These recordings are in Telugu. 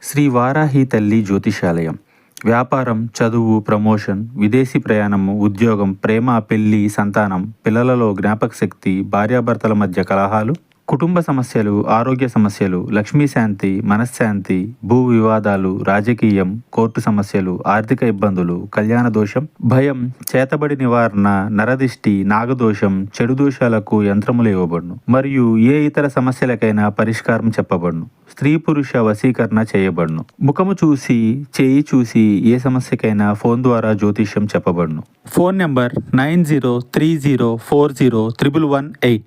శ్రీ వారాహి తల్లి జ్యోతిషాలయం. వ్యాపారం, చదువు, ప్రమోషన్, విదేశీ ప్రయాణము, ఉద్యోగం, ప్రేమ, పెళ్లి, సంతానం, పిల్లలలో జ్ఞాపకశక్తి, భార్యాభర్తల మధ్య కలహాలు, కుటుంబ సమస్యలు, ఆరోగ్య సమస్యలు, లక్ష్మీ శాంతి, మనశ్శాంతి, భూ వివాదాలు, రాజకీయం, కోర్టు సమస్యలు, ఆర్థిక ఇబ్బందులు, కళ్యాణ దోషం, భయం, చేతబడి నివారణ, నరదిష్టి, నాగదోషం, చెడు దోషాలకు యంత్రములు ఇవ్వబడును మరియు ఏ ఇతర సమస్యలకైనా పరిష్కారం చెప్పబడును. స్త్రీ పురుష వశీకరణ చేయబడును. ముఖము చూసి, చేయి చూసి ఏ సమస్యకైనా ఫోన్ ద్వారా జ్యోతిష్యం చెప్పబడును. Phone number 9030401118.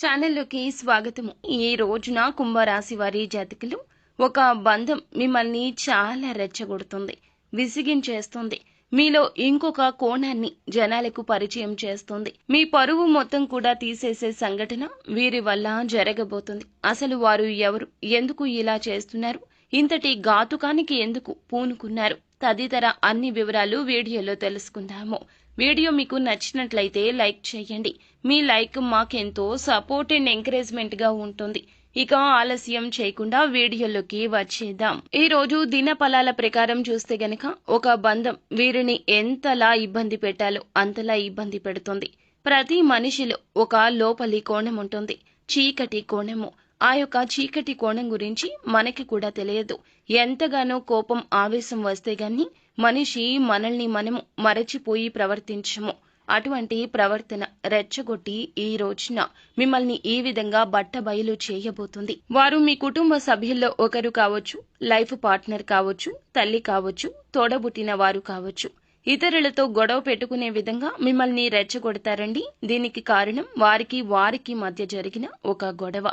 ఛానల్లోకి స్వాగతము. ఈ రోజున కుంభరాశి వారి జాతకులు, ఒక బంధం మిమ్మల్ని చాలా రెచ్చగొడుతుంది, విసిగించేస్తుంది. మీలో ఇంకొక కోణాన్ని జనాలకు పరిచయం చేస్తుంది. మీ పరువు మొత్తం కూడా తీసేసే సంఘటన వీరి వల్ల జరగబోతుంది. అసలు వారు ఎవరు, ఎందుకు ఇలా చేస్తున్నారు, ఇంతటి ఘాతుకానికి ఎందుకు పూనుకున్నారు, తదితర అన్ని వివరాలు వీడియోలో తెలుసుకుందాము. వీడియో మీకు నచ్చినట్లయితే లైక్ చేయండి. మీ లైక్ మాకెంతో సపోర్ట్ అండ్ ఎంకరేజ్మెంట్ గా ఉంటుంది. ఇక ఆలస్యం చేయకుండా వీడియోలోకి వచ్చేద్దాం. ఈ రోజు దిన ఫలాల ప్రకారం చూస్తే గనక ఒక బంధం వీరిని ఎంతలా ఇబ్బంది పెట్టాలో అంతలా ఇబ్బంది పెడుతుంది. ప్రతి మనిషిలో ఒక లోపలి కోణం ఉంటుంది, చీకటి కోణము. ఆ యొక్క చీకటి కోణం గురించి మనకి కూడా తెలియదు. ఎంతగానో కోపం, ఆవేశం వస్తే గాని మనిషి మనల్ని మనము మరచిపోయి ప్రవర్తించము. అటువంటి ప్రవర్తన రెచ్చగొట్టి ఈ రోజున మిమ్మల్ని ఈ విధంగా బట్టబయలు చేయబోతుంది. వారు మీ కుటుంబ సభ్యుల్లో ఒకరు కావచ్చు, లైఫ్ పార్ట్నర్ కావచ్చు, తల్లి కావచ్చు, తోడబుట్టిన వారు కావచ్చు. ఇతరులతో గొడవ పెట్టుకునే విధంగా మిమ్మల్ని రెచ్చగొడతారండి. దీనికి కారణం వారికి మధ్య జరిగిన ఒక గొడవ.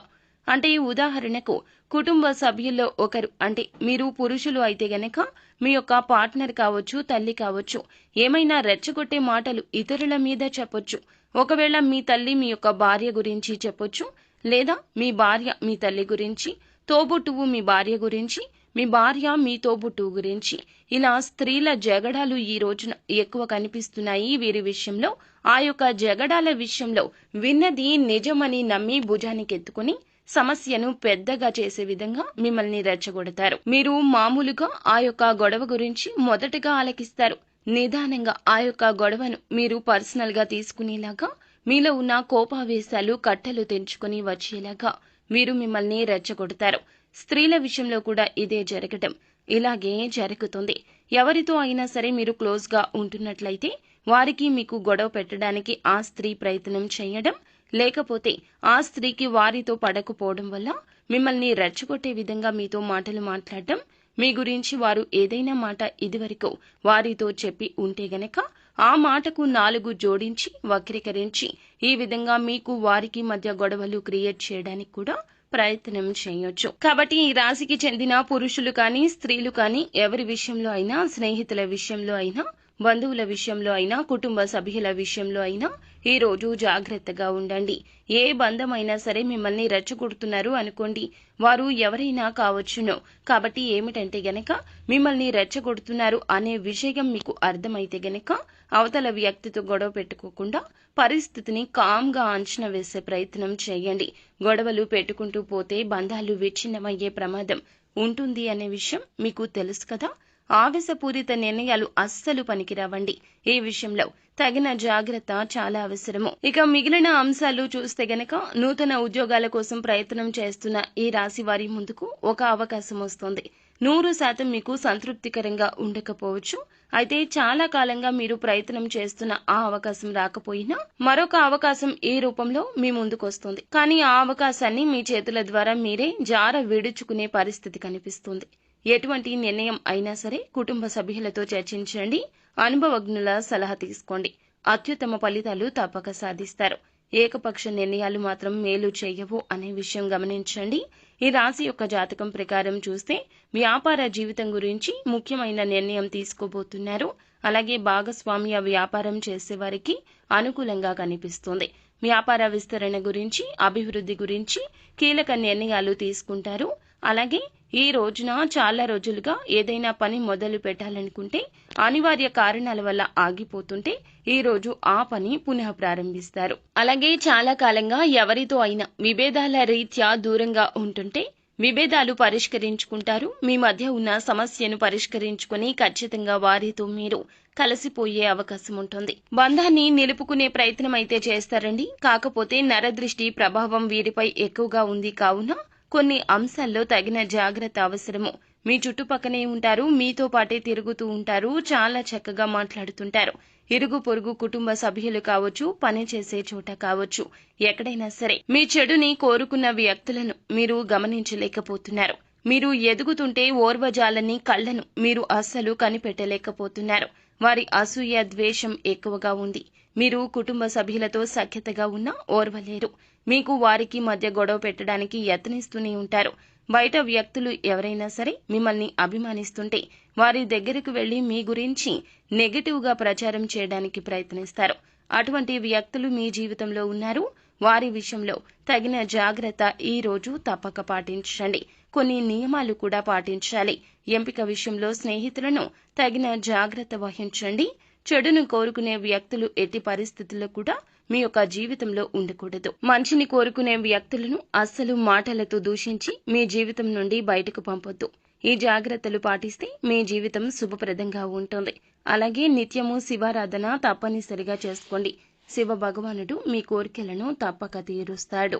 అంటే ఉదాహరణకు కుటుంబ సభ్యుల్లో ఒకరు, అంటే మీరు పురుషులు అయితే గనక మీ యొక్క పార్ట్నర్ కావచ్చు, తల్లి కావచ్చు, ఏమైనా రెచ్చగొట్టే మాటలు ఇతరుల మీద చెప్పొచ్చు. ఒకవేళ మీ తల్లి మీ యొక్క భార్య గురించి చెప్పొచ్చు, లేదా మీ భార్య మీ తల్లి గురించి, తోబుట్టువు మీ భార్య గురించి, మీ భార్య మీ తోబుట్టువు గురించి. ఇలా స్త్రీల జగడాలు ఈ రోజున ఎక్కువ కనిపిస్తున్నాయి వీరి విషయంలో. ఆ యొక్క జగడాల విషయంలో విన్నది నిజమని నమ్మి భుజానికెత్తుకుని సమస్యను పెద్దగా చేసే విధంగా మిమ్మల్ని రెచ్చగొడతారు. మీరు మామూలుగా ఆ యొక్క గొడవ గురించి మొదటగా ఆలకిస్తారు. నిదానంగా ఆ యొక్క గొడవను మీరు పర్సనల్ గా తీసుకునేలాగా, మీలో ఉన్న కోపావేశాలు కట్టలు తెంచుకుని వచ్చేలాగా వీరు మిమ్మల్ని రెచ్చగొడతారు. స్త్రీల విషయంలో కూడా ఇదే జరగటం ఇలాగే జరుగుతుంది. ఎవరితో అయినా సరే మీరు క్లోజ్ గా ఉంటున్నట్లయితే వారికి మీకు గొడవ పెట్టడానికి ఆ స్త్రీ ప్రయత్నం చేయడం, లేకపోతే ఆ స్త్రీకి వారితో పడకపోవడం వల్ల మిమ్మల్ని రెచ్చగొట్టే విధంగా మీతో మాటలు మాట్లాడటం, మీ గురించి వారు ఏదైనా మాట ఇదివరకు వారితో చెప్పి ఉంటే గనక ఆ మాటకు 4 జోడించి వక్రీకరించి ఈ విధంగా మీకు వారికి మధ్య గొడవలు క్రియేట్ చేయడానికి కూడా ప్రయత్నం చేయొచ్చు. కాబట్టి ఈ రాశికి చెందిన పురుషులు కానీ, స్త్రీలు కానీ, ఎవరి విషయంలో అయినా, స్నేహితుల విషయంలో అయినా, బంధువుల విషయంలో అయినా, కుటుంబ సభ్యుల విషయంలో అయినా ఈ రోజు జాగ్రత్తగా ఉండండి. ఏ బంధమైనా సరే మిమ్మల్ని రెచ్చగొడుతున్నారు అనుకోండి, వారు ఎవరైనా కావచ్చును. కాబట్టి ఏమిటంటే గనక మిమ్మల్ని రెచ్చగొడుతున్నారు అనే విషయం మీకు అర్థమైతే గనక అవతల వ్యక్తితో గొడవ పెట్టుకోకుండా పరిస్థితిని కామ్గా అంచనా వేసే ప్రయత్నం చేయండి. గొడవలు పెట్టుకుంటూ పోతే బంధాలు విచ్ఛిన్నమయ్యే ప్రమాదం ఉంటుంది అనే విషయం మీకు తెలుసు కదా. ఆవేశపూరిత నిర్ణయాలు అస్సలు పనికిరావండి. ఈ విషయంలో తగిన జాగ్రత్త చాలా అవసరము. ఇక మిగిలిన అంశాలు చూస్తే గనక నూతన ఉద్యోగాల కోసం ప్రయత్నం చేస్తున్న ఈ రాశి వారి ముందుకు ఒక అవకాశం వస్తుంది. 100% మీకు సంతృప్తికరంగా ఉండకపోవచ్చు. అయితే చాలా కాలంగా మీరు ప్రయత్నం చేస్తున్న ఆ అవకాశం రాకపోయినా మరొక అవకాశం ఈ రూపంలో మీ ముందుకు వస్తుంది. కానీ ఆ అవకాశాన్ని మీ చేతుల ద్వారా మీరే జార విడుచుకునే పరిస్థితి కనిపిస్తుంది. ఎటువంటి నిర్ణయం అయినా సరే కుటుంబ సభ్యులతో చర్చించండి. అనుభవజ్ఞుల సలహా తీసుకోండి. అత్యుత్తమ ఫలితాలు తప్పక సాధిస్తారు. ఏకపక్ష నిర్ణయాలు మాత్రం మేలు చేయవు అనే విషయం గమనించండి. ఈ రాశి యొక్క జాతకం ప్రకారం చూస్తే వ్యాపార జీవితం గురించి ముఖ్యమైన నిర్ణయం తీసుకోబోతున్నారు. అలాగే భాగస్వామ్య వ్యాపారం చేసేవారికి అనుకూలంగా కనిపిస్తుంది. వ్యాపార విస్తరణ గురించి, అభివృద్ధి గురించి కీలక నిర్ణయాలు తీసుకుంటారు. అలాగే ఈ రోజున చాలా రోజులుగా ఏదైనా పని మొదలు పెట్టాలనుకుంటే అనివార్య కారణాల వల్ల ఆగిపోతుంటే ఈ రోజు ఆ పని పునః ప్రారంభిస్తారు. అలాగే చాలా కాలంగా ఎవరితో అయినా విభేదాల రీత్యా దూరంగా ఉంటుంటే విభేదాలు పరిష్కరించుకుంటారు. మీ మధ్య ఉన్న సమస్యను పరిష్కరించుకుని ఖచ్చితంగా వారితో మీరు కలిసిపోయే అవకాశం ఉంటుంది. బంధాన్ని నిలుపుకునే ప్రయత్నం అయితే చేస్తారండి. కాకపోతే నరదృష్టి ప్రభావం వీరిపై ఎక్కువగా ఉంది కావున కొన్ని అంశాల్లో తగిన జాగ్రత్త అవసరము. మీ చుట్టుపక్కనే ఉంటారు, మీతో పాటే తిరుగుతూ ఉంటారు, చాలా చక్కగా మాట్లాడుతుంటారు. ఇరుగు పొరుగు కుటుంబ సభ్యులు కావచ్చు, పనిచేసే చోట కావచ్చు, ఎక్కడైనా సరే మీ చెడుని కోరుకున్న వ్యక్తులను మీరు గమనించలేకపోతున్నారు. మీరు ఎదుగుతుంటే ఓర్వజాలని కళ్లను మీరు అస్సలు కనిపెట్టలేకపోతున్నారు. వారి అసూయ ద్వేషం ఎక్కువగా ఉంది. మీరు కుటుంబ సభ్యులతో సఖ్యతగా ఉన్నా ఓర్వలేరు. మీకు వారికి మధ్య గొడవ పెట్టడానికి యత్నిస్తూనే ఉంటారు. బయట వ్యక్తులు ఎవరైనా సరే మిమ్మల్ని అభిమానిస్తుంటే వారి దగ్గరకు వెళ్లి మీ గురించి నెగటివ్గా ప్రచారం చేయడానికి ప్రయత్నిస్తారు. అటువంటి వ్యక్తులు మీ జీవితంలో ఉన్నారు. వారి విషయంలో తగిన జాగ్రత్త ఈ రోజు తప్పక పాటించండి. కొన్ని నియమాలు కూడా పాటించాలి. ఎంపిక విషయంలో స్నేహితులను తగిన జాగ్రత్త వహించండి. చెడును కోరుకునే వ్యక్తులు ఎట్టి పరిస్థితుల్లో కూడా మీ యొక్క జీవితంలో ఉండకూడదు. మంచిని కోరుకునే వ్యక్తులను అస్సలు మాటలతో దూషించి మీ జీవితం నుండి బయటకు పంపొద్దు. ఈ జాగ్రత్తలు పాటిస్తే మీ జీవితం శుభప్రదంగా ఉంటుంది. అలాగే నిత్యము శివారాధన తప్పనిసరిగా చేసుకోండి. శివ భగవానుడు మీ కోరికలను తప్పక తీరుస్తాడు.